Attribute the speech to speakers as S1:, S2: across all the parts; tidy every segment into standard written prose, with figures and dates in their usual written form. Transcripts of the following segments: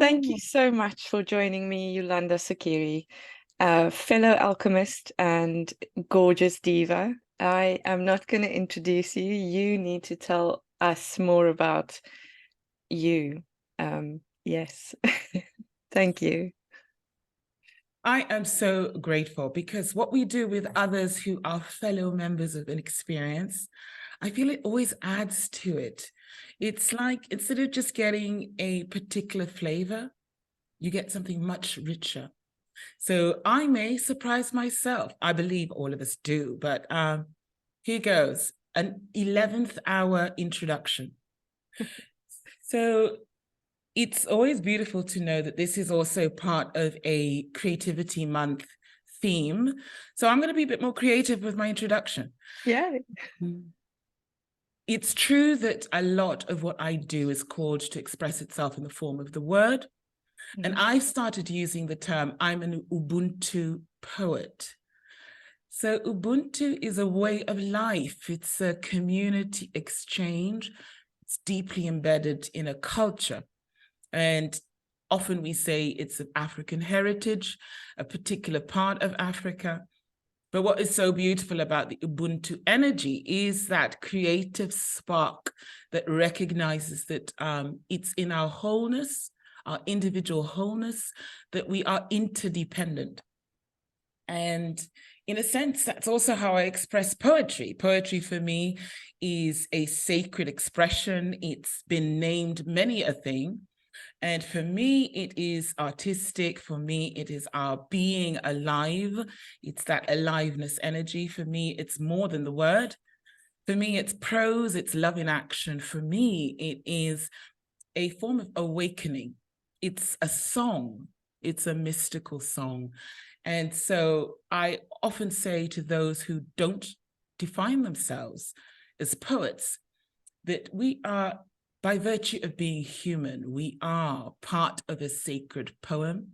S1: thank you
S2: Oh,
S1: so much for joining me, Yolanda Sokiri, fellow alchemist and gorgeous diva. I am not going to introduce you. You need to tell us more about you. Yes. Thank you.
S2: I am so grateful because what we do with others who are fellow members of an experience, I feel it always adds to it. It's like instead of just getting a particular flavor, you get something much richer. So I may surprise myself. I believe all of us do, but here goes an 11th hour introduction. So it's always beautiful to know that this is also part of a Creativity Month theme. So I'm going to be a bit more creative with my introduction.
S1: Yeah.
S2: It's true that a lot of what I do is called to express itself in the form of the word. And I've started using the term, I'm an Ubuntu poet. So Ubuntu is a way of life. It's a community exchange. It's deeply embedded in a culture. And often we say it's of African heritage, a particular part of Africa. But what is so beautiful about the Ubuntu energy is that creative spark that recognizes that it's in our wholeness, our individual wholeness, that we are interdependent. And in a sense, that's also how I express poetry. Poetry for me is a sacred expression. It's been named many a thing. And for me, it is artistic. For me, it is our being alive. It's that aliveness energy. For me, it's more than the word. For me, it's prose, it's love in action. For me, it is a form of awakening. It's a song. It's a mystical song. And so I often say to those who don't define themselves as poets that we are, by virtue of being human, we are part of a sacred poem.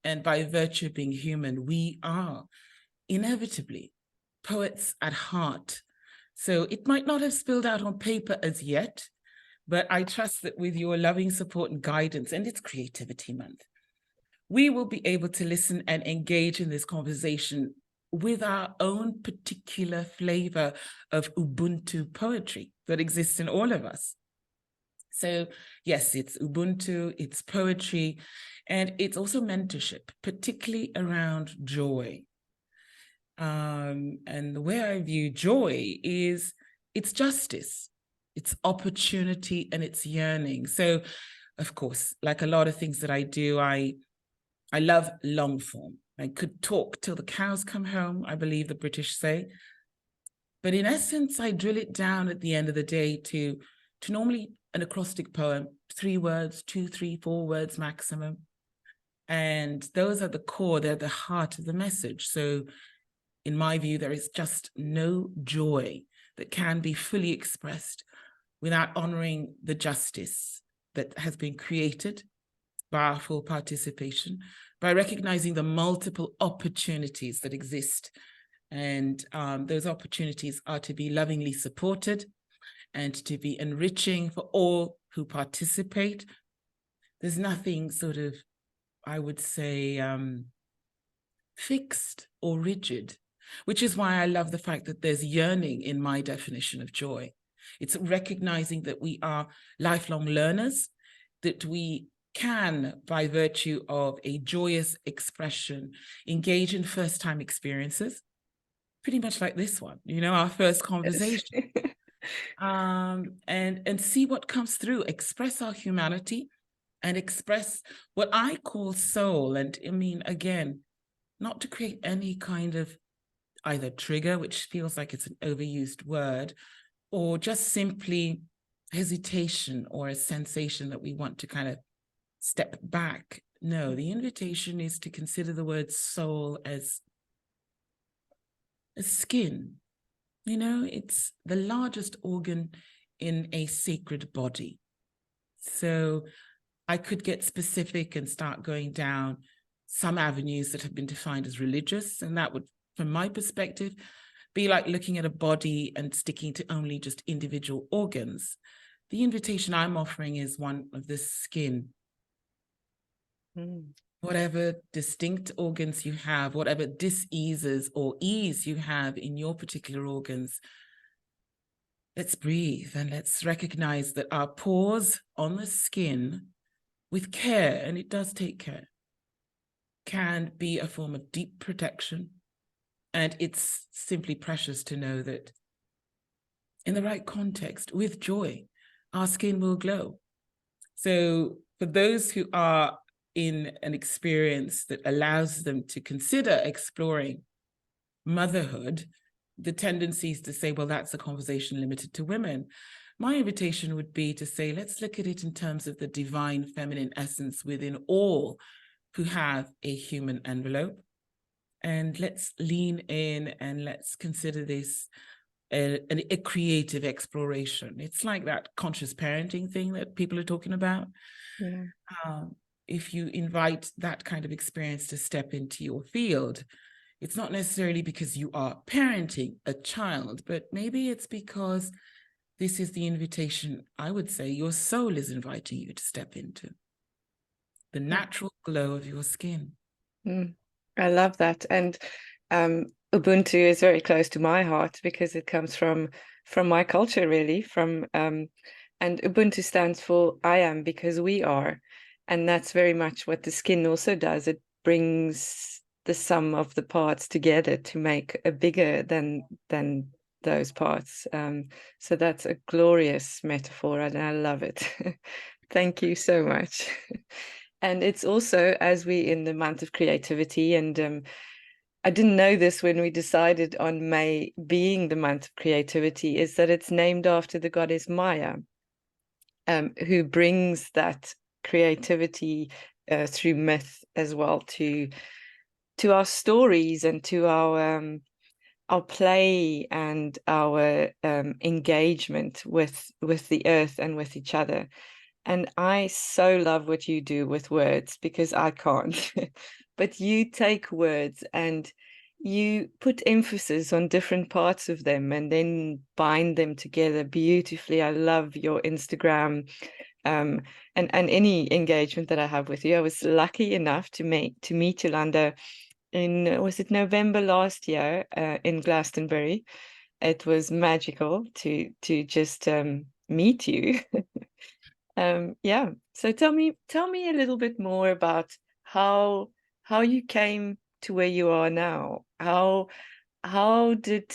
S2: And by virtue of being human, we are inevitably poets at heart. So it might not have spilled out on paper as yet, but I trust that with your loving support and guidance, and it's Creativity Month, we will be able to listen and engage in this conversation with our own particular flavor of Ubuntu poetry that exists in all of us. So yes, it's Ubuntu, it's poetry, and it's also mentorship, particularly around joy. And the way I view joy is it's justice, it's opportunity, and it's yearning. So, of course, like a lot of things that I do, I love long form. I could talk till the cows come home, I believe the British say. But in essence, I drill it down at the end of the day to normally an acrostic poem, 3 words, 2, 3, 4 words maximum. And those are the core, they're the heart of the message. So in my view, there is just no joy that can be fully expressed without honoring the justice that has been created by our full participation, by recognizing the multiple opportunities that exist. And those opportunities are to be lovingly supported and to be enriching for all who participate. There's nothing sort of, I would say, fixed or rigid, which is why I love the fact that there's yearning in my definition of joy. It's recognizing that we are lifelong learners, that we can, by virtue of a joyous expression, engage in first-time experiences, pretty much like this one, you know, our first conversation.
S1: Yes.
S2: And see what comes through, express our humanity and express what I call soul. And I mean, again, not to create any kind of either trigger, which feels like it's an overused word, or just simply hesitation or a sensation that we want to kind of step back. No, the invitation is to consider the word soul as a skin. You know, it's the largest organ in a sacred body. So I could get specific and start going down some avenues that have been defined as religious, and that would, from my perspective, be like looking at a body and sticking to only just individual organs. The invitation I'm offering is one of the skin.
S1: Mm.
S2: Whatever distinct organs you have, whatever diseases or ease you have in your particular organs, let's breathe and let's recognize that our pores on the skin with care, and it does take care, can be a form of deep protection. And it's simply precious to know that in the right context, with joy, our skin will glow. So for those who are in an experience that allows them to consider exploring motherhood, the tendency is to say, well, that's a conversation limited to women. My invitation would be to say, let's look at it in terms of the divine feminine essence within all who have a human envelope. And let's lean in and let's consider this a creative exploration. It's like that conscious parenting thing that people are talking about.
S1: Yeah.
S2: If you invite that kind of experience to step into your field, it's not necessarily because you are parenting a child, but maybe it's because this is the invitation, I would say, your soul is inviting you to step into. The natural glow of your skin.
S1: Mm. I love that. And Ubuntu is very close to my heart because it comes from my culture, really. And Ubuntu stands for I am because we are. And that's very much what the skin also does. It brings the sum of the parts together to make a bigger than those parts. So that's a glorious metaphor, and I love it. Thank you so much. And it's also, as we in the month of creativity, and I didn't know this when we decided on May being the month of creativity, is that it's named after the goddess Maia, who brings that creativity through myth as well to our stories and to our play and our engagement with the earth and with each other. And I so love what you do with words because I can't. But you take words and you put emphasis on different parts of them and then bind them together beautifully. I love your Instagram and any engagement that I have with you. I was lucky enough to meet Yolanda in, was it November last year, in Glastonbury. It was magical to just meet you. Yeah. So tell me a little bit more about how you came to where you are now. How did,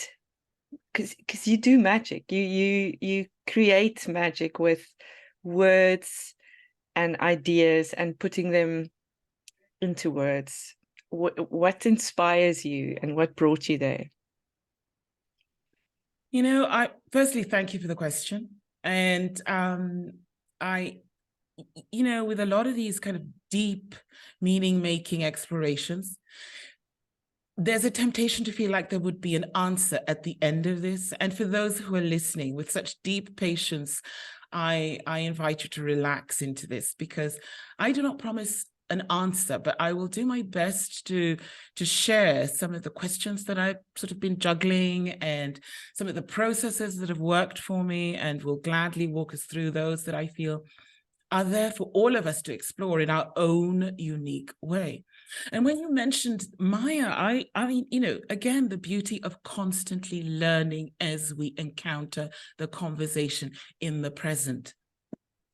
S1: because you do magic. You create magic with words and ideas and putting them into words. What inspires you and what brought you there?
S2: You know, I firstly thank you for the question. And I, you know, with a lot of these kind of deep meaning-making explorations, there's a temptation to feel like there would be an answer at the end of this. And for those who are listening with such deep patience, I invite you to relax into this, because I do not promise an answer, but I will do my best to share some of the questions that I've sort of been juggling and some of the processes that have worked for me, and will gladly walk us through those that I feel are there for all of us to explore in our own unique way. And when you mentioned Maia, I mean, you know, again, the beauty of constantly learning as we encounter the conversation in the present.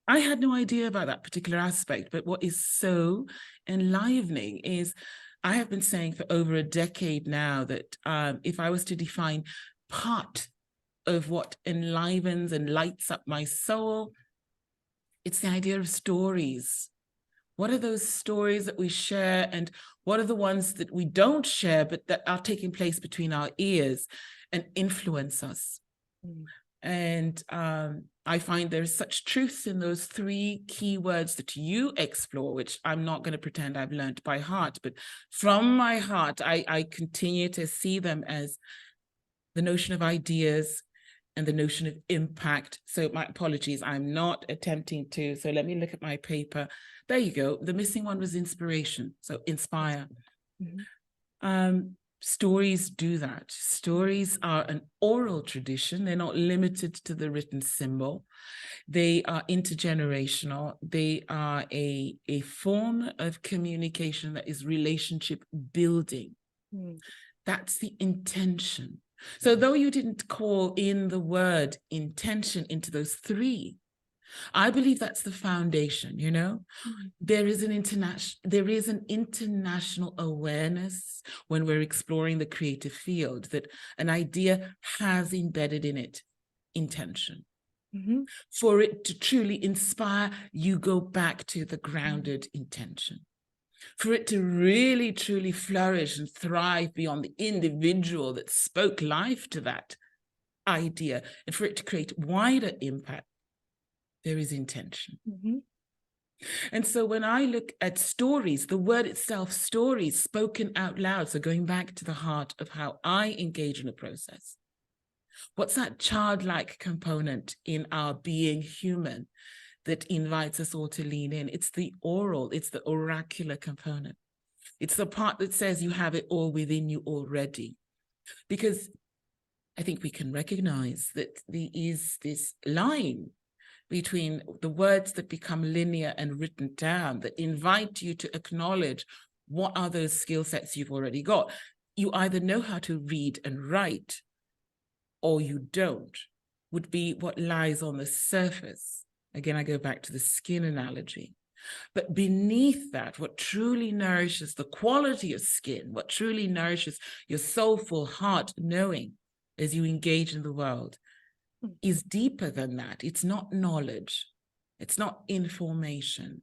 S2: I had no idea about that particular aspect, but what is so enlivening is I have been saying for over a decade now that if I was to define part of what enlivens and lights up my soul, it's the idea of stories. What are those stories that we share, and what are the ones that we don't share, but that are taking place between our ears and influence us? Mm. And I find there's such truth in those three key words that you explore, which I'm not going to pretend I've learned by heart, but from my heart, I continue to see them as the notion of ideas and the notion of impact. So my apologies, I'm not attempting to, so let me look at my paper. There you go. The missing one was inspiration. So inspire. Mm-hmm. Stories do that. Stories are an oral tradition. They're not limited to the written symbol. They are intergenerational. They are a form of communication that is relationship building. That's the intention. So though you didn't call in the word intention into those three, I believe that's the foundation, you know? There is an international awareness when we're exploring the creative field that an idea has embedded in it intention. For it to truly inspire, you go back to the grounded intention. For it to really, truly flourish and thrive beyond the individual that spoke life to that idea, and for it to create wider impact, there is intention. And so when I look at stories, the word itself, stories spoken out loud, so going back to the heart of how I engage in a process, what's that childlike component in our being human that invites us all to lean in? It's the oral, it's the oracular component. It's the part that says you have it all within you already. Because I think we can recognize that there is this line between the words that become linear and written down that invite you to acknowledge what are those skill sets you've already got. You either know how to read and write, or you don't, would be what lies on the surface. Again, I go back to the skin analogy. But beneath that, what truly nourishes the quality of skin, what truly nourishes your soulful heart knowing as you engage in the world, is deeper than that. It's not knowledge. It's not information.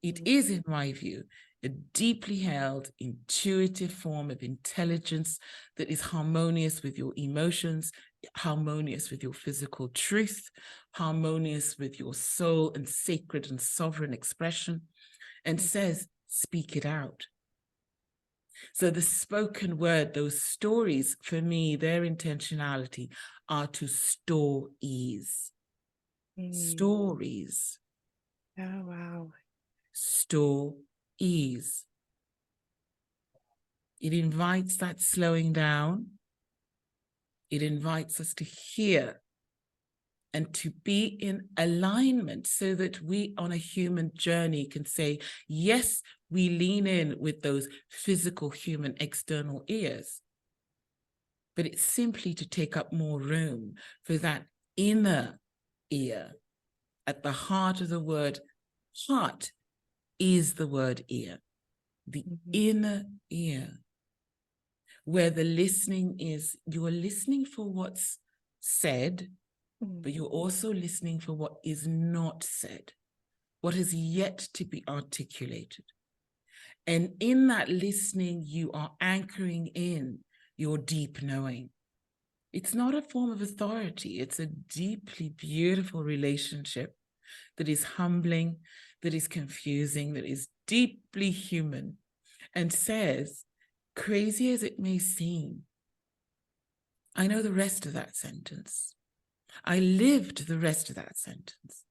S2: It is, in my view, a deeply held, intuitive form of intelligence that is harmonious with your emotions, harmonious with your physical truth, harmonious with your soul and sacred and sovereign expression, and says, speak it out. So the spoken word, those stories, for me, their intentionality are to store ease. Stories.
S1: Oh, wow.
S2: Store ease. It invites that slowing down. It invites us to hear and to be in alignment so that we on a human journey can say, yes, we lean in with those physical human external ears, but it's simply to take up more room for that inner ear. At the heart of the word heart is the word ear, the inner ear, where the listening is, you are listening for what's said, but you're also listening for what is not said, what is yet to be articulated. And in that listening, you are anchoring in your deep knowing. It's not a form of authority. It's a deeply beautiful relationship that is humbling, that is confusing, that is deeply human, and says, crazy as it may seem, I know the rest of that sentence. I lived the rest of that sentence.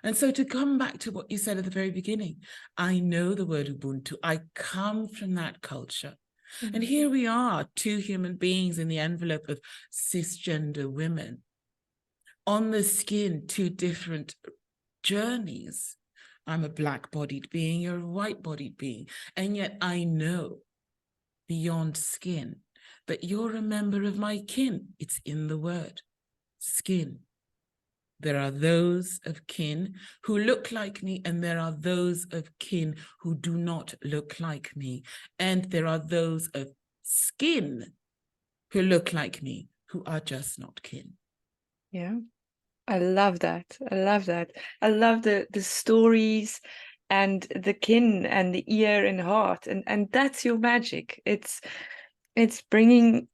S2: And so to come back to what you said at the very beginning, I know the word Ubuntu. I come from that culture. And here we are, two human beings in the envelope of cisgender women. On the skin, two different journeys. I'm a black-bodied being, you're a white-bodied being. And yet I know beyond skin that you're a member of my kin. It's in the word, skin. There are those of kin who look like me, and there are those of kin who do not look like me. And there are those of skin who look like me, who are just not kin.
S1: Yeah, I love that. I love that. I love the stories and the kin and the ear and heart, and that's your magic. It's bringing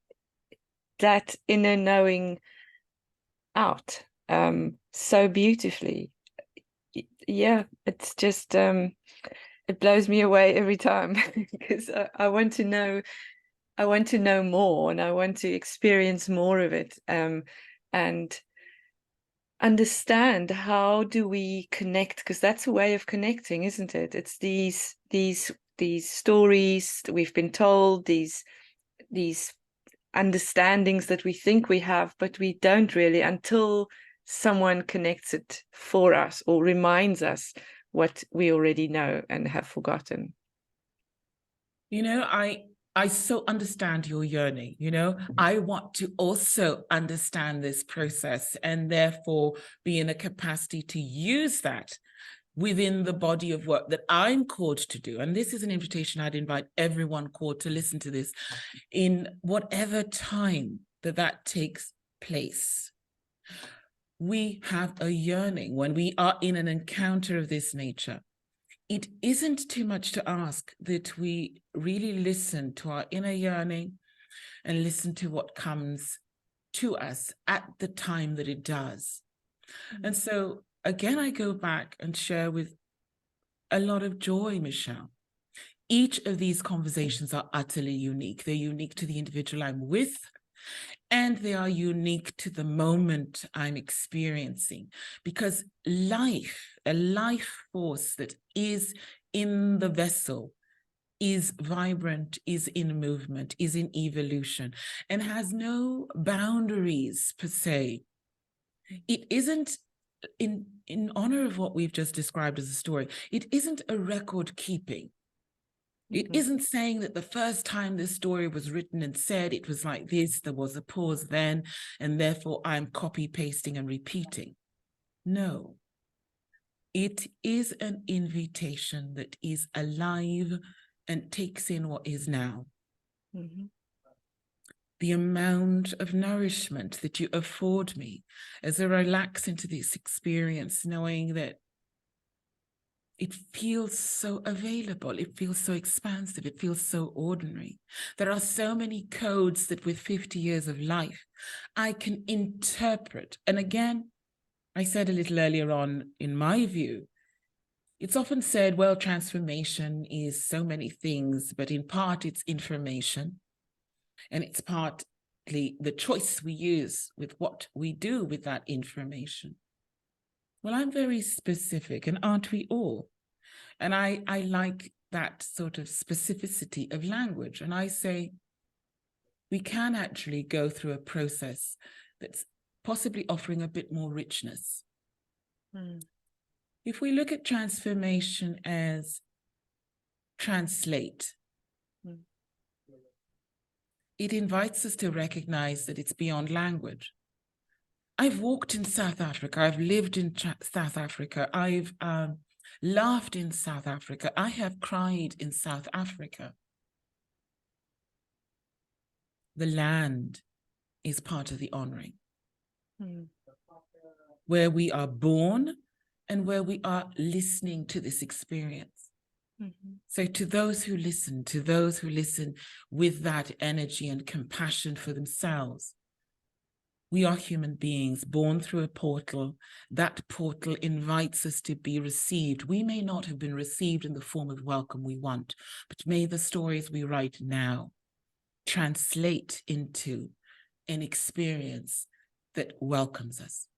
S1: that inner knowing out so beautifully. Yeah, it's just it blows me away every time because I want to know more, and I want to experience more of it, and understand how do we connect, because that's a way of connecting, isn't it? It's these stories that we've been told, these these understandings that we think we have, but we don't really until someone connects it for us or reminds us what we already know and have forgotten.
S2: You know, I so understand your yearning. You know, I want to also understand this process and therefore be in a capacity to use that within the body of work that I'm called to do. And this is an invitation I'd invite everyone called to listen to this in whatever time that takes place. We have a yearning when we are in an encounter of this nature. It isn't too much to ask that we really listen to our inner yearning and listen to what comes to us at the time that it does. And so again, I go back and share with a lot of joy, Michelle. Each of these conversations are utterly unique. They're unique to the individual I'm with, and they are unique to the moment I'm experiencing, because life, a life force that is in the vessel, is vibrant, is in movement, is in evolution, and has no boundaries per se. It isn't, in honor of what we've just described as a story, it isn't a record keeping. It isn't saying that the first time this story was written and said it was like this, there was a pause then, and therefore I'm copy pasting and repeating. No. It is an invitation that is alive and takes in what is now. The amount of nourishment that you afford me as I relax into this experience, knowing that it feels so available, it feels so expansive, it feels so ordinary. There are so many codes that with 50 years of life, I can interpret. And again, I said a little earlier on, in my view, it's often said, well, transformation is so many things, but in part it's information. And it's partly the choice we use with what we do with that information. Well, I'm very specific, and aren't we all? And I like that sort of specificity of language. And I say, we can actually go through a process that's possibly offering a bit more richness. If we look at transformation as translate, it invites us to recognize that it's beyond language. I've walked in South Africa. I've lived in South Africa. I've laughed in South Africa. I have cried in South Africa. The land is part of the honoring. Where we are born and where we are listening to this experience. So to those who listen with that energy and compassion for themselves, we are human beings born through a portal. That portal invites us to be received. We may not have been received in the form of welcome we want, but may the stories we write now translate into an experience that welcomes us.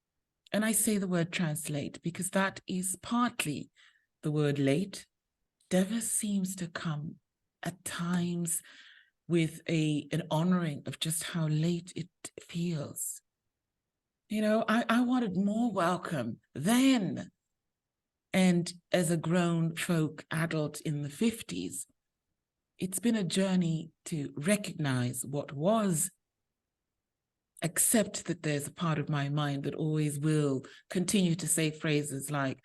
S2: And I say the word translate because that is partly the word late. Never seems to come at times with an honoring of just how late it feels. You know, I wanted more welcome then. And as a grown folk adult in the 50s, it's been a journey to recognize what was, accept that there's a part of my mind that always will continue to say phrases like,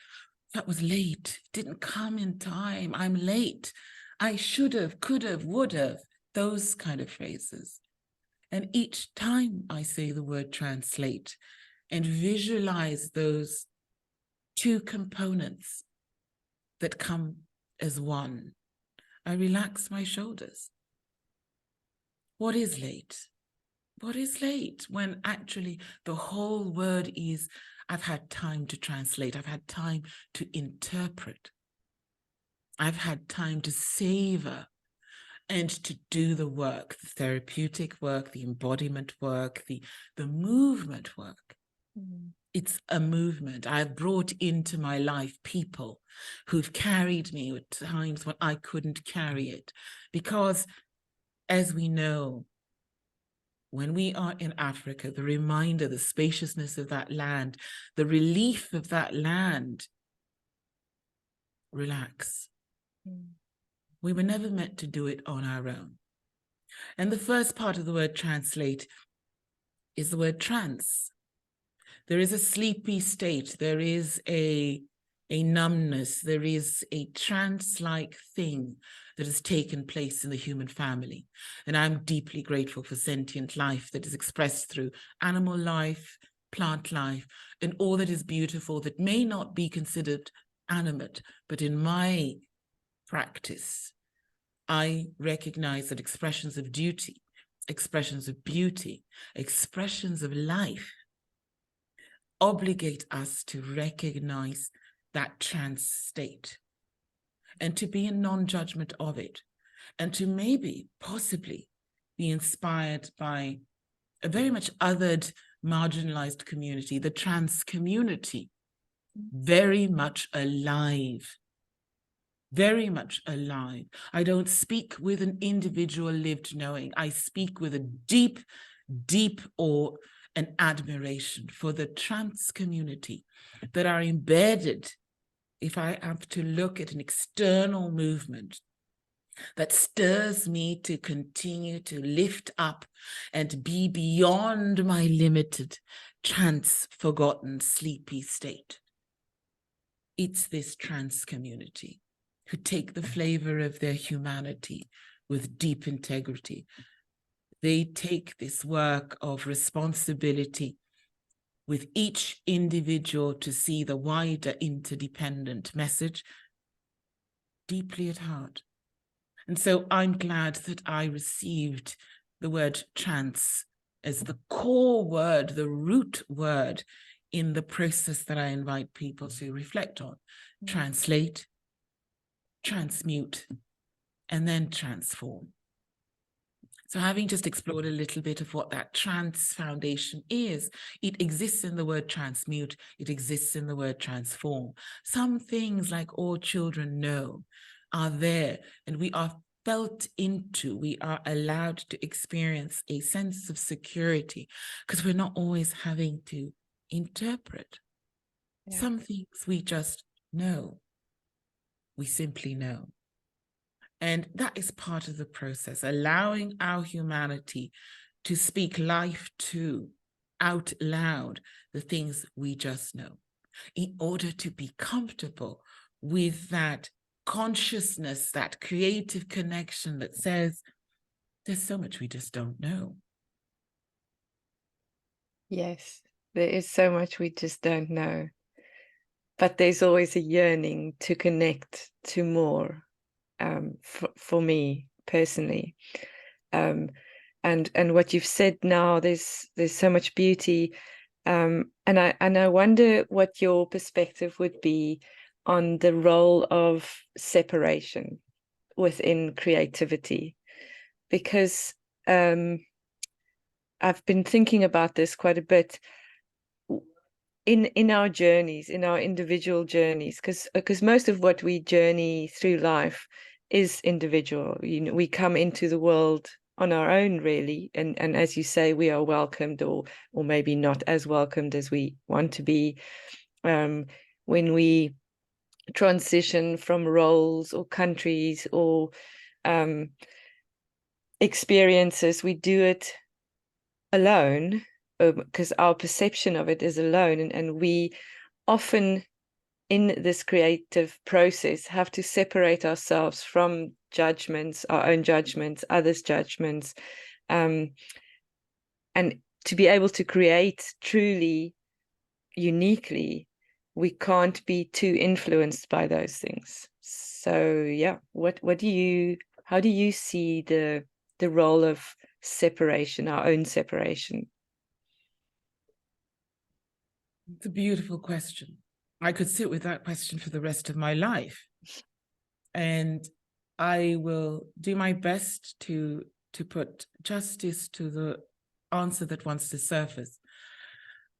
S2: that was late, didn't come in time, I'm late, I should have, could have, would have, those kind of phrases. And each time I say the word translate and visualize those two components that come as one, I relax my shoulders. What is late? What is late when actually the whole word is, I've had time to translate. I've had time to interpret. I've had time to savor and to do the work, the therapeutic work, the embodiment work, the movement work. It's a movement. I've brought into my life people who've carried me at times when I couldn't carry it. Because as we know, when we are in Africa, the reminder, the spaciousness of that land, the relief of that land, relax. We were never meant to do it on our own. And the first part of the word translate is the word trance. There is a sleepy state. There is a numbness. There is a trance-like thing that has taken place in the human family. And I'm deeply grateful for sentient life that is expressed through animal life, plant life, and all that is beautiful that may not be considered animate, but in my practice, I recognize that expressions of duty, expressions of beauty, expressions of life obligate us to recognize that trance state and to be in non-judgment of it, and to maybe, possibly, be inspired by a very much othered, marginalized community, the trans community, very much alive. Very much alive. I don't speak with an individual lived knowing. I speak with a deep, deep awe and admiration for the trans community that are embedded, if I have to look at an external movement that stirs me to continue to lift up and be beyond my limited, trans, forgotten, sleepy state. It's this trans community who take the flavor of their humanity with deep integrity. They take this work of responsibility with each individual to see the wider interdependent message deeply at heart. And so I'm glad that I received the word trance as the core word, the root word in the process that I invite people to reflect on. Translate, transmute, and then transform. So having just explored a little bit of what that trance foundation is, it exists in the word transmute, it exists in the word transform. Some things, like all children know, are there, and we are felt into, we are allowed to experience a sense of security because we're not always having to interpret. Yeah. Some things we just know. We simply know. And that is part of the process, allowing our humanity to speak life to, out loud, the things we just know, in order to be comfortable with that consciousness, that creative connection that says, there's so much we just don't know.
S1: Yes, there is so much we just don't know. But there's always a yearning to connect to more. For me personally, and what you've said now, there's so much beauty, and I wonder what your perspective would be on the role of separation within creativity, because I've been thinking about this quite a bit in our journeys, in our individual journeys, because most of what we journey through life is individual. You know, we come into the world on our own, really, and as you say, we are welcomed or maybe not as welcomed as we want to be. When we transition from roles or countries or experiences, we do it alone, because our perception of it is alone, and we often in this creative process have to separate ourselves from judgments, our own judgments, others' judgments, and to be able to create truly uniquely, we can't be too influenced by those things. So yeah, how do you see the role of separation, our own separation?
S2: It's a beautiful question. I could sit with that question for the rest of my life. And I will do my best to put justice to the answer that wants to surface.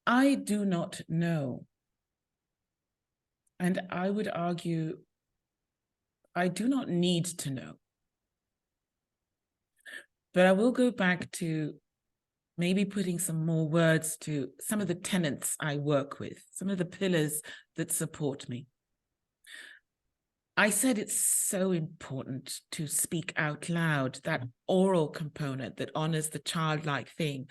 S2: I do not know. And I would argue, I do not need to know. But I will go back to maybe putting some more words to some of the tenets I work with, some of the pillars that support me. I said it's so important to speak out loud, that oral component that honors the childlike thing.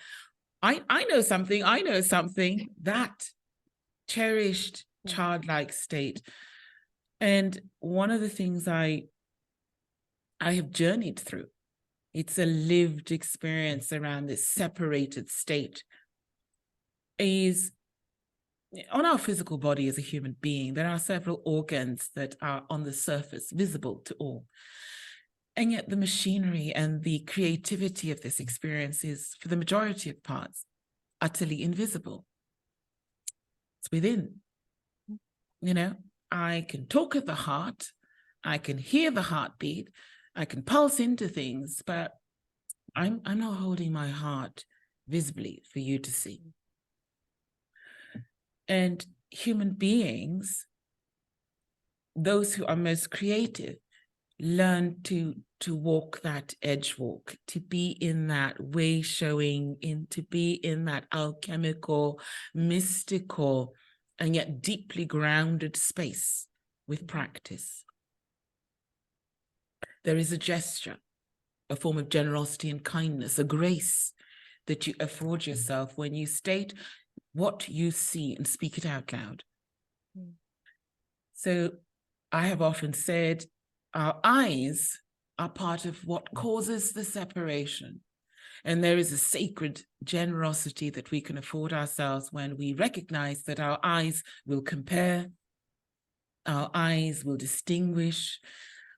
S2: I know something, that cherished childlike state. And one of the things I have journeyed through, it's a lived experience around this separated state, is on our physical body as a human being, there are several organs that are on the surface, visible to all. And yet the machinery and the creativity of this experience is, for the majority of parts, utterly invisible. It's within. You know, I can talk at the heart, I can hear the heartbeat, I can pulse into things, but I'm not holding my heart visibly for you to see. And human beings, those who are most creative, learn to walk that edge walk, to be in that way showing, to be in that alchemical, mystical, and yet deeply grounded space with practice. There is a gesture, a form of generosity and kindness, a grace that you afford yourself when you state what you see and speak it out loud. So I have often said our eyes are part of what causes the separation. And there is a sacred generosity that we can afford ourselves when we recognize that our eyes will compare, our eyes will distinguish,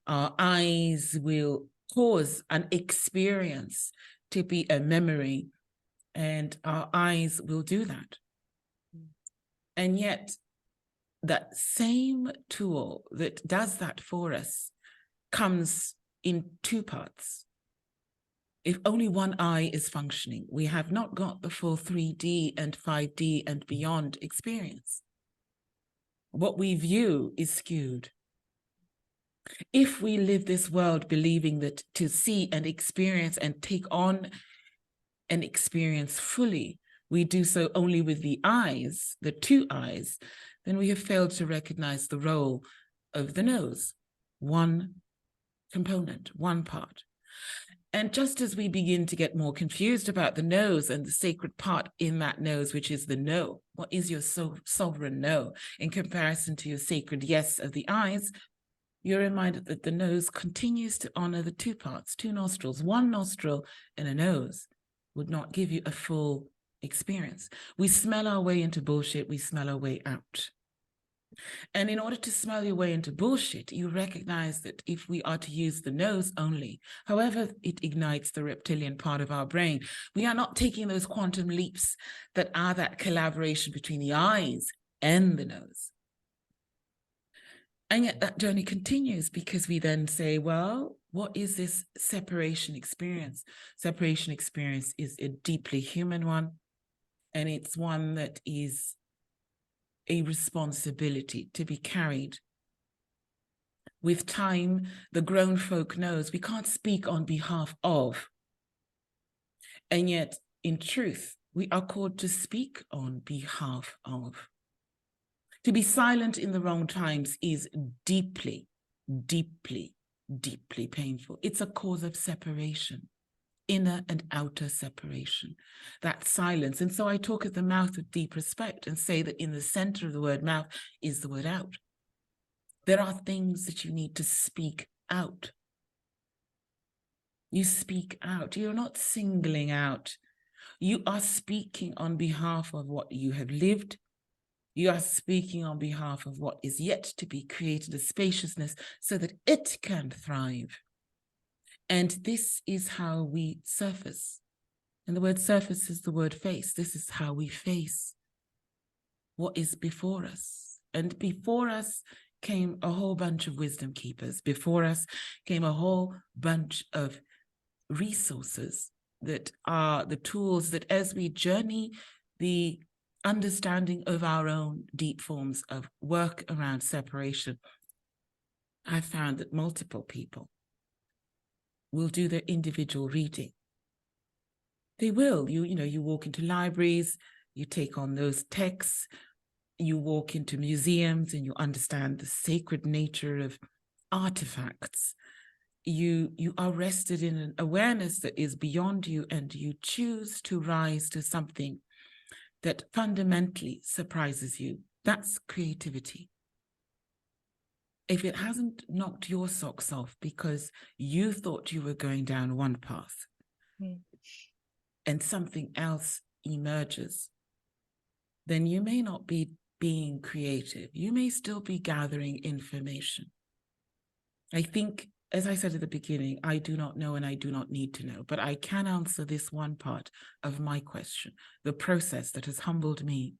S2: our eyes will cause an experience to be a memory, and our eyes will do that. And yet, that same tool that does that for us comes in two parts. If only one eye is functioning, we have not got the full 3D and 5D and beyond experience. What we view is skewed. If we live this world believing that to see and experience and take on an experience fully, we do so only with the eyes, the two eyes, then we have failed to recognize the role of the nose, one component, one part. And just as we begin to get more confused about the nose and the sacred part in that nose, which is the no, what is your sovereign no in comparison to your sacred yes of the eyes, you're reminded that the nose continues to honor the two parts, two nostrils. One nostril and a nose would not give you a full experience. We smell our way into bullshit, we smell our way out. And in order to smell your way into bullshit, you recognize that if we are to use the nose only, however it ignites the reptilian part of our brain, we are not taking those quantum leaps that are that collaboration between the eyes and the nose. And yet that journey continues because we then say, well, what is this separation experience? Separation experience is a deeply human one, and it's one that is a responsibility to be carried. With time, the grown folk knows we can't speak on behalf of. And yet, in truth, we are called to speak on behalf of. To be silent in the wrong times is deeply, deeply, deeply painful. It's a cause of separation. Inner and outer separation, that silence. And so I talk at the mouth with deep respect and say that in the center of the word mouth is the word out. There are things that you need to speak out. You speak out. You're not singling out. You are speaking on behalf of what you have lived. You are speaking on behalf of what is yet to be created, a spaciousness, so that it can thrive. And this is how we surface. And the word surface is the word face. This is how we face what is before us. And before us came a whole bunch of wisdom keepers. Before us came a whole bunch of resources that are the tools that as we journey the understanding of our own deep forms of work around separation, I found that multiple people will do their individual reading. They will. You walk into libraries, you take on those texts, you walk into museums and you understand the sacred nature of artifacts. You are rested in an awareness that is beyond you, and you choose to rise to something that fundamentally surprises you. That's creativity. If it hasn't knocked your socks off because you thought you were going down one path and something else emerges, then you may not be being creative. You may still be gathering information. I think, as I said at the beginning, I do not know and I do not need to know, but I can answer this one part of my question, the process that has humbled me.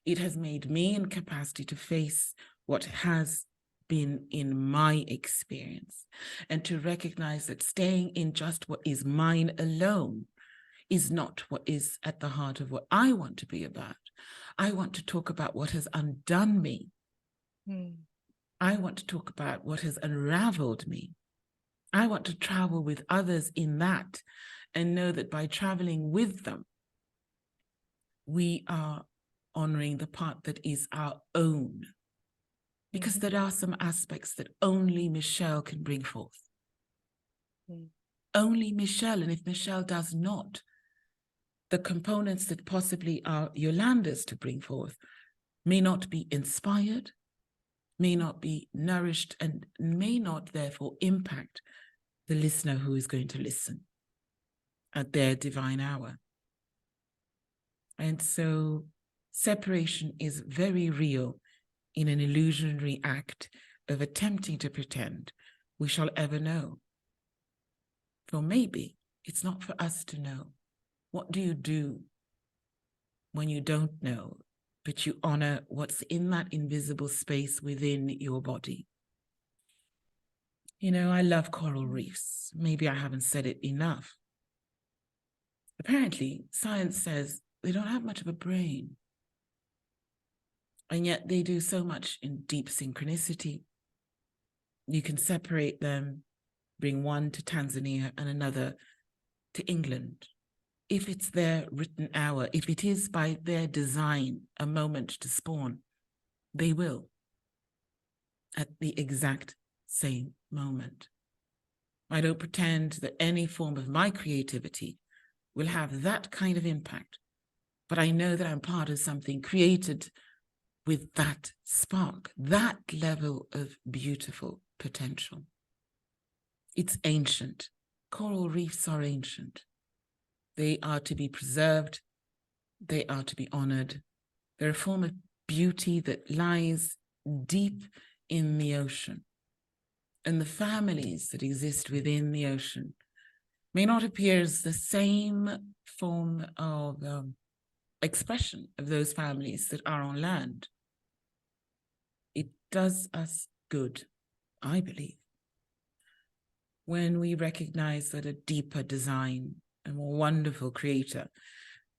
S2: It has made me in capacity to face what has been in my experience, and to recognize that staying in just what is mine alone is not what is at the heart of what I want to be about. I want to talk about what has undone me. I want to talk about what has unraveled me. I want to travel with others in that, and know that by traveling with them, we are honoring the part that is our own. Because there are some aspects that only Michelle can bring forth. Only Michelle. And if Michelle does not, the components that possibly are Yolanda's to bring forth may not be inspired, may not be nourished, and may not therefore impact the listener who is going to listen at their divine hour. And so separation is very real in an illusionary act of attempting to pretend we shall ever know. For maybe it's not for us to know. What do you do when you don't know, but you honor what's in that invisible space within your body? I love coral reefs. Maybe I haven't said it enough. Apparently, science says they don't have much of a brain. And yet they do so much in deep synchronicity. You can separate them, bring one to Tanzania and another to England. If it's their written hour, if it is by their design a moment to spawn, they will at the exact same moment. I don't pretend that any form of my creativity will have that kind of impact, but I know that I'm part of something created with that spark, that level of beautiful potential. It's ancient. Coral reefs are ancient. They are to be preserved. They are to be honored. They're a form of beauty that lies deep in the ocean. And the families that exist within the ocean may not appear as the same form of expression of those families that are on land. It does us good, I believe, when we recognize that a deeper design, a more wonderful creator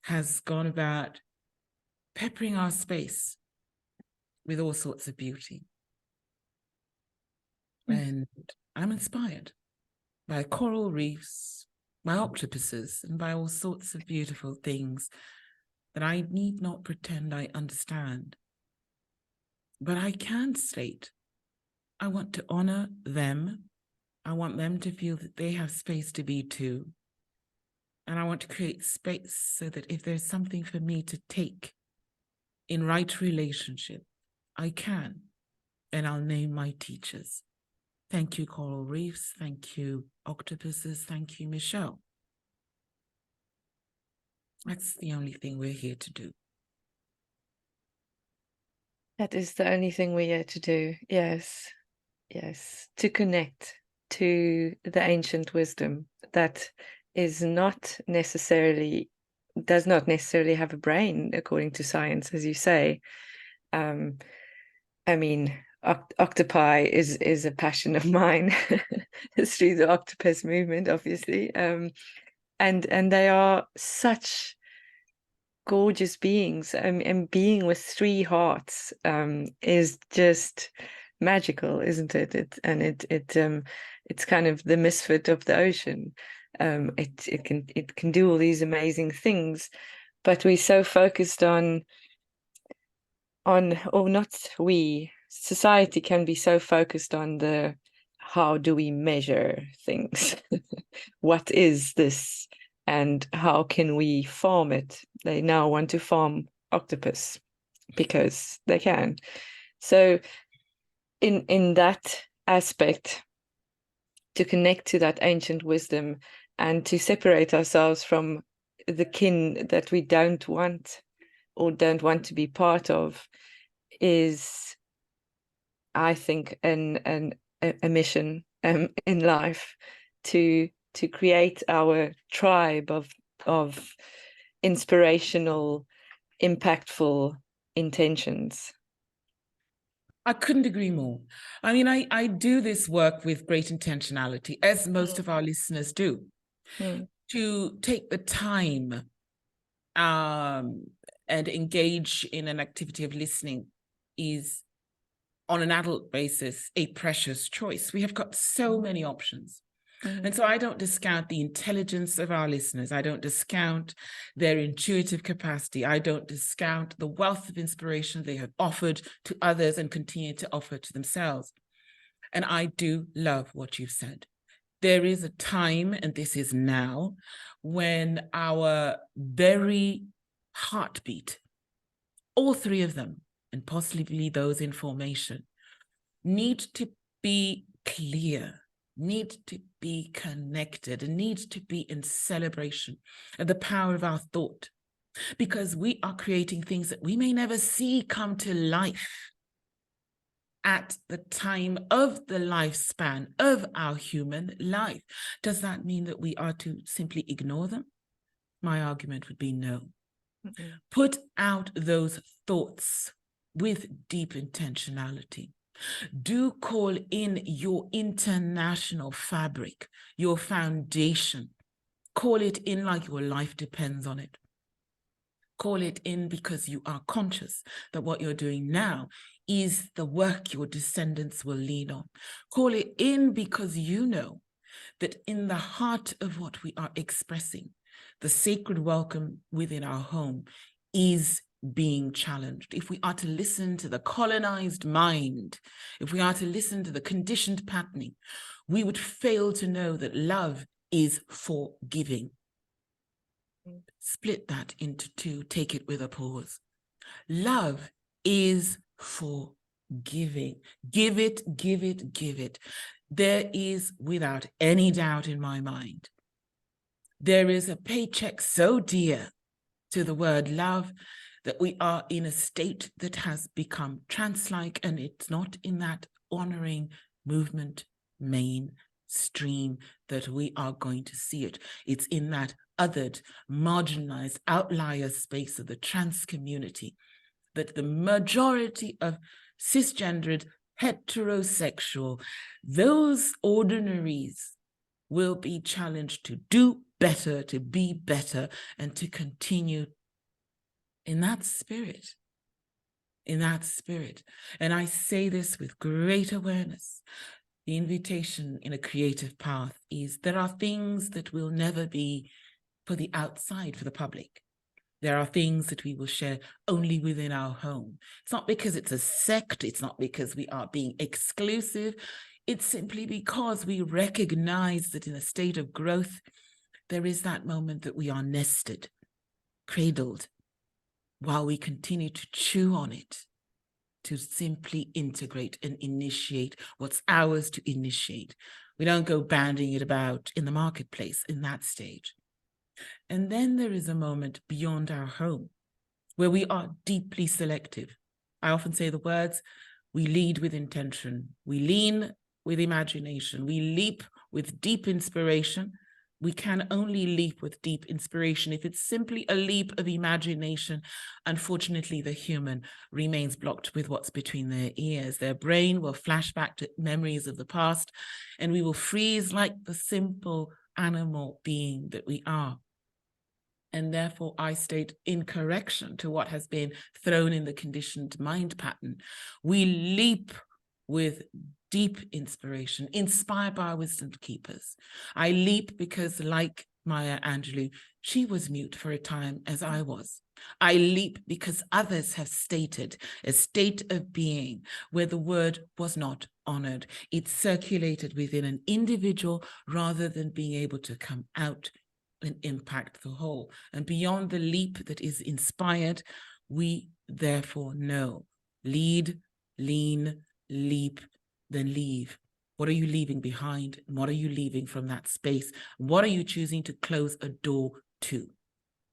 S2: has gone about peppering our space with all sorts of beauty. And I'm inspired by coral reefs, by octopuses, and by all sorts of beautiful things that I need not pretend I understand. But I can state, I want to honor them. I want them to feel that they have space to be too. And I want to create space so that if there's something for me to take in right relationship, I can. And I'll name my teachers. Thank you, coral reefs. Thank you, octopuses. Thank you, Michelle. That's the only thing we're here to do.
S1: That is the only thing we're here to do. Yes. Yes. To connect to the ancient wisdom that does not necessarily have a brain, according to science, as you say. I mean, octopi is a passion of mine. It's through the octopus movement, obviously. And they are such gorgeous beings. And being with three hearts is just magical, isn't it? It's kind of the misfit of the ocean. It can do all these amazing things, but we're so focused on, or not we, society can be so focused on the how do we measure things? What is this? And how can we farm it? They now want to farm octopus because they can. So in that aspect, to connect to that ancient wisdom and to separate ourselves from the kin that we don't want or don't want to be part of is, I think, a mission in life to create our tribe of inspirational, impactful intentions.
S2: I couldn't agree more. I mean, I do this work with great intentionality, as most of our listeners do, to take the time and engage in an activity of listening is, on an adult basis, a precious choice. We have got so many options. And so I don't discount the intelligence of our listeners. I don't discount their intuitive capacity. I don't discount the wealth of inspiration they have offered to others and continue to offer to themselves. And I do love what you've said. There is a time, and this is now, when our very heartbeat, all three of them, and possibly those in formation, need to be clear, need to be connected, and need to be in celebration of the power of our thought, because we are creating things that we may never see come to life at the time of the lifespan of our human life. Does that mean that we are to simply ignore them? My argument would be no. Put out those thoughts with deep intentionality. Do call in your international fabric, your foundation. Call it in like your life depends on it. Call it in because you are conscious that what you're doing now is the work your descendants will lean on. Call it in because you know that in the heart of what we are expressing, the sacred welcome within our home is being challenged. If we are to listen to the colonized mind, if we are to listen to the conditioned patterning, we would fail to know that love is forgiving. Split that into two, take it with a pause. Love is forgiving. Give it, give it, give it. There is, without any doubt in my mind, there is a paycheck so dear to the word love that we are in a state that has become trance-like, and it's not in that honoring movement mainstream that we are going to see it. It's in that othered, marginalized, outlier space of the trans community that the majority of cisgendered, heterosexual, those ordinaries will be challenged to do better, to be better, and to continue in that spirit. In that spirit. And I say this with great awareness. The invitation in a creative path is there are things that will never be for the outside, for the public. There are things that we will share only within our home. It's not because it's a sect. It's not because we are being exclusive. It's simply because we recognize that in a state of growth, there is that moment that we are nested, cradled, while we continue to chew on it, to simply integrate and initiate what's ours to initiate. We don't go banding it about in the marketplace in that stage. And then there is a moment beyond our home where we are deeply selective. I often say the words, we lead with intention, we lean with imagination, we leap with deep inspiration. We can only leap with deep inspiration. If it's simply a leap of imagination, unfortunately, the human remains blocked with what's between their ears. Their brain will flash back to memories of the past, and we will freeze like the simple animal being that we are. And therefore, I state in correction to what has been thrown in the conditioned mind pattern. We leap with deep inspiration, inspired by our wisdom keepers. I leap because, like Maia Angelou, she was mute for a time as I was. I leap because others have stated a state of being where the word was not honored. It circulated within an individual rather than being able to come out and impact the whole. And beyond the leap that is inspired, we therefore know: lead, lean, leap, then leave. What are you leaving behind? And what are you leaving from that space? What are you choosing to close a door to?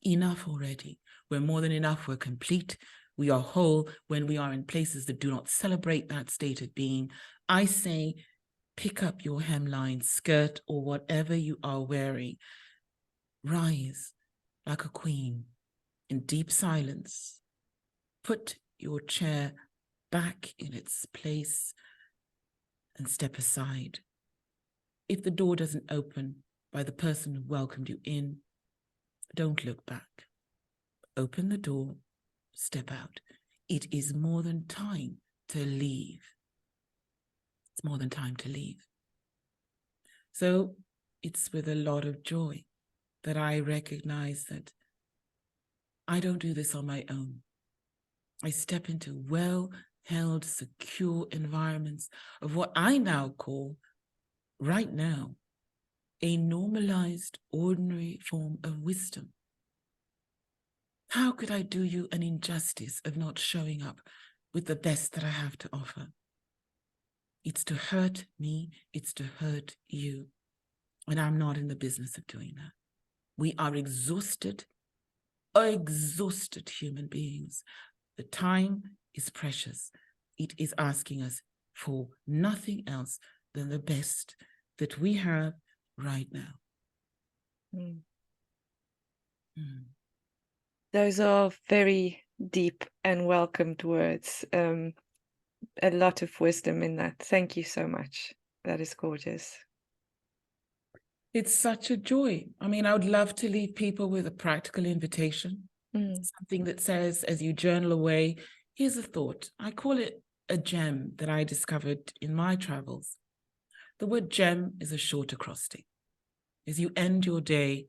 S2: Enough already. We're more than enough. We're complete. We are whole. When we are in places that do not celebrate that state of being, I say, pick up your hemline, skirt, or whatever you are wearing. Rise like a queen in deep silence. Put your chair back in its place and step aside. If the door doesn't open by the person who welcomed you in, don't look back. Open the door, step out. It is more than time to leave. It's more than time to leave. So it's with a lot of joy that I recognize that I don't do this on my own. I step into well-held, secure environments of what I now call, right now, a normalized, ordinary form of wisdom. How could I do you an injustice of not showing up with the best that I have to offer? It's to hurt me, it's to hurt you. And I'm not in the business of doing that. We are exhausted human beings. The time is precious. It is asking us for nothing else than the best that we have right now.
S1: Mm. Those are very deep and welcomed words. A lot of wisdom in that. Thank you so much. That is gorgeous.
S2: It's such a joy. I mean, I would love to leave people with a practical invitation, something that says, as you journal away, here's a thought. I call it a gem that I discovered in my travels. The word gem is a short acrostic. As you end your day,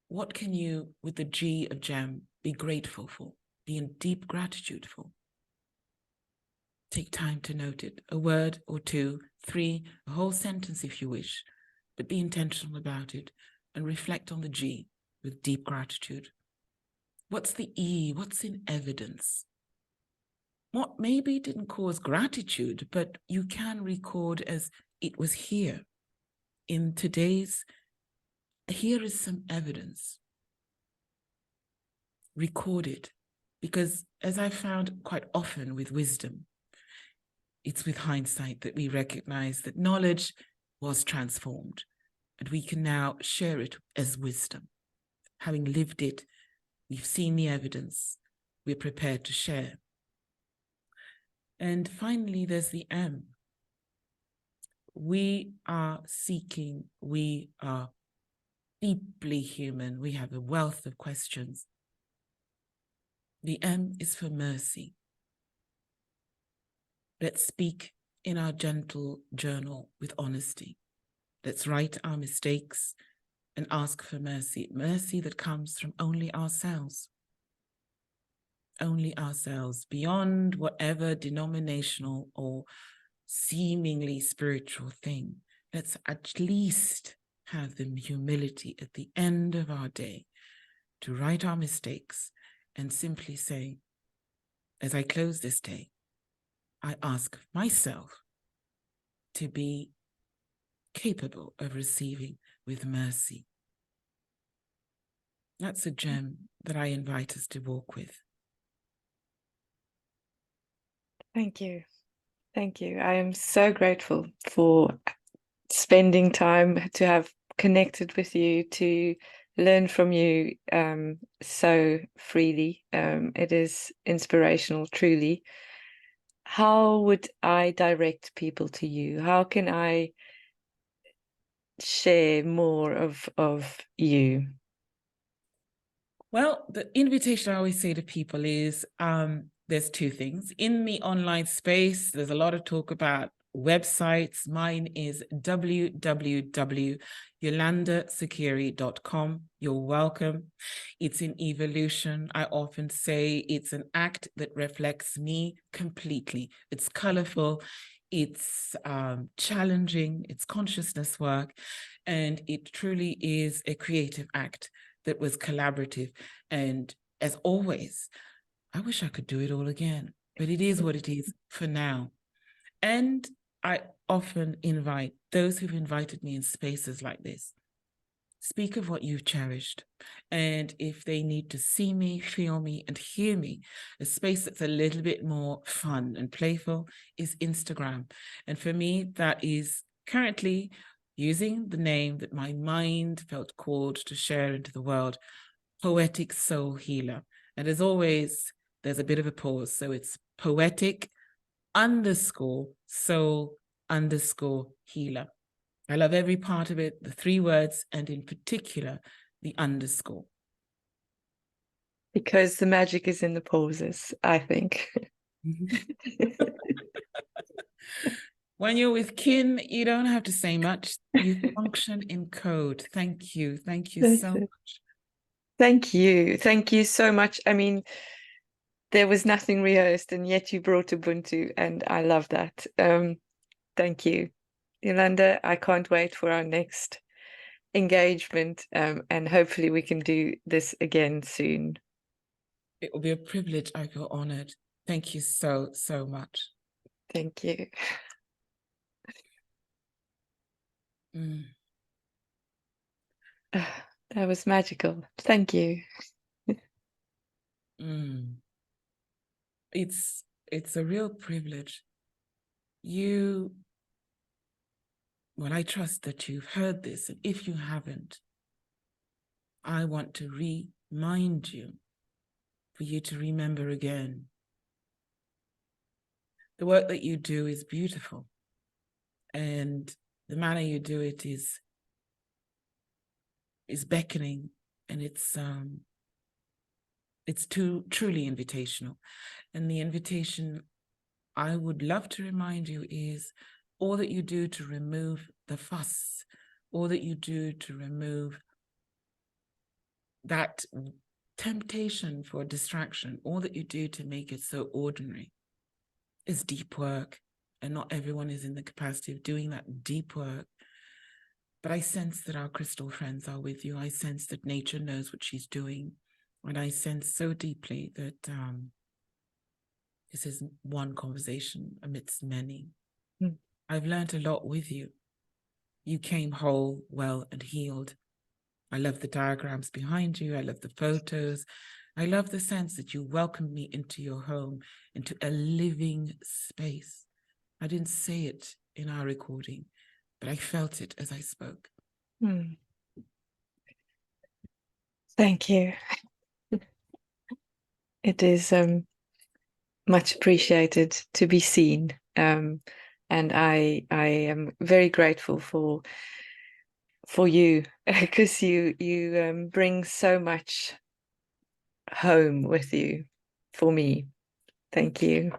S2: what can you, with the G of gem, be grateful for, be in deep gratitude for? Take time to note it, a word or two, 3, a whole sentence if you wish, but be intentional about it and reflect on the G with deep gratitude. What's the E? What's in evidence? What maybe didn't cause gratitude, but you can record as it was here. In today's, here is some evidence. Record it, because as I found quite often with wisdom, it's with hindsight that we recognize that knowledge was transformed and we can now share it as wisdom. Having lived it, we've seen the evidence, we're prepared to share. And finally, there's the M. We are seeking, we are deeply human, we have a wealth of questions. The M is for mercy. Let's speak in our gentle journal with honesty. Let's write our mistakes and ask for mercy. Mercy that comes from only ourselves. Only ourselves, beyond whatever denominational or seemingly spiritual thing. Let's at least have the humility at the end of our day to write our mistakes and simply say, as I close this day, I ask myself to be capable of receiving with mercy. That's a gem that I invite us to walk with.
S1: Thank you. Thank you. I am so grateful for spending time to have connected with you, to learn from you so freely. It is inspirational, truly. How would I direct people to you? How can I share more of you?
S2: Well, the invitation I always say to people is, there's two things. In the online space, there's a lot of talk about websites. Mine is www.yolandasokiri.com. You're welcome. It's in evolution. I often say it's an act that reflects me completely. It's colorful. It's challenging. It's consciousness work. And it truly is a creative act that was collaborative. And as always, I wish I could do it all again, but it is what it is for now. And I often invite those who've invited me in spaces like this, speak of what you've cherished. And if they need to see me, feel me, and hear me, a space that's a little bit more fun and playful is Instagram. And for me, that is currently using the name that my mind felt called to share into the world, Poetic Soul Healer. And as always, there's a bit of a pause. So it's poetic_soul_healer. I love every part of it, the 3 words, and in particular, the underscore.
S1: Because the magic is in the pauses, I think.
S2: When you're with kin, you don't have to say much. You function in code. Thank you. Thank you so much.
S1: Thank you. Thank you so much. I mean, there was nothing rehearsed, and yet you brought Ubuntu, and I love that. Thank you. Yolanda, I can't wait for our next engagement, and hopefully we can do this again soon.
S2: It will be a privilege. I feel honored. Thank you so, so much.
S1: Thank you. That was magical. Thank you.
S2: It's a real privilege. Well, I trust that you've heard this, and if you haven't, I want to remind you, for you to remember again. The work that you do is beautiful, and the manner you do it is beckoning, and it's truly invitational. And the invitation I would love to remind you is all that you do to remove the fuss, all that you do to remove that temptation for distraction, all that you do to make it so ordinary is deep work. And not everyone is in the capacity of doing that deep work. But I sense that our crystal friends are with you. I sense that nature knows what she's doing. And I sense so deeply that this is one conversation amidst many. I've learned a lot with you. You came whole, well, and healed. I love the diagrams behind you. I love the photos. I love the sense that you welcomed me into your home, into a living space. I didn't say it in our recording, but I felt it as I spoke.
S1: Thank you. It is much appreciated to be seen. And I am very grateful for you, because you bring so much home with you for me. Thank you.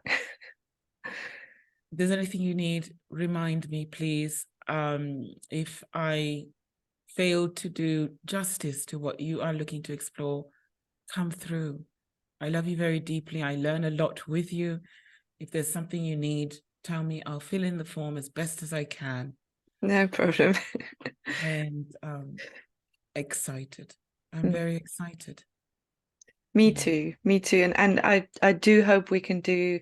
S2: If there's anything you need, remind me, please. If I failed to do justice to what you are looking to explore, come through. I love you very deeply. I learn a lot with you. If there's something you need, tell me. I'll fill in the form as best as I can.
S1: No problem.
S2: And excited. I'm very excited.
S1: Me too. Me too. And I do hope we can do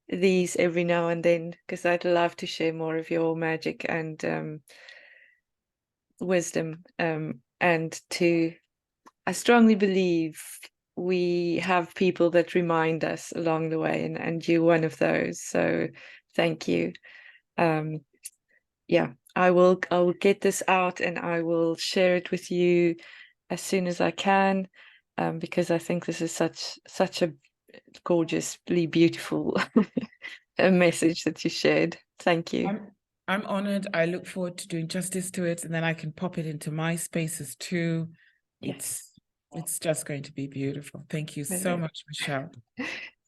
S1: these every now and then, because I'd love to share more of your magic and wisdom. And I strongly believe we have people that remind us along the way, and you're one of those. So thank you. Yeah, I will get this out, and I will share it with you as soon as I can, because I think this is such a gorgeously beautiful message that you shared. Thank you.
S2: I'm honored. I look forward to doing justice to it, and then I can pop it into my spaces too.
S1: Yes.
S2: It's just going to be beautiful. Thank you so much, Michelle.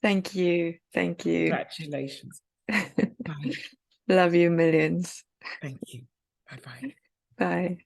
S1: Thank you. Thank you.
S2: Congratulations. Bye.
S1: Love you millions.
S2: Thank you. Bye-bye.
S1: Bye.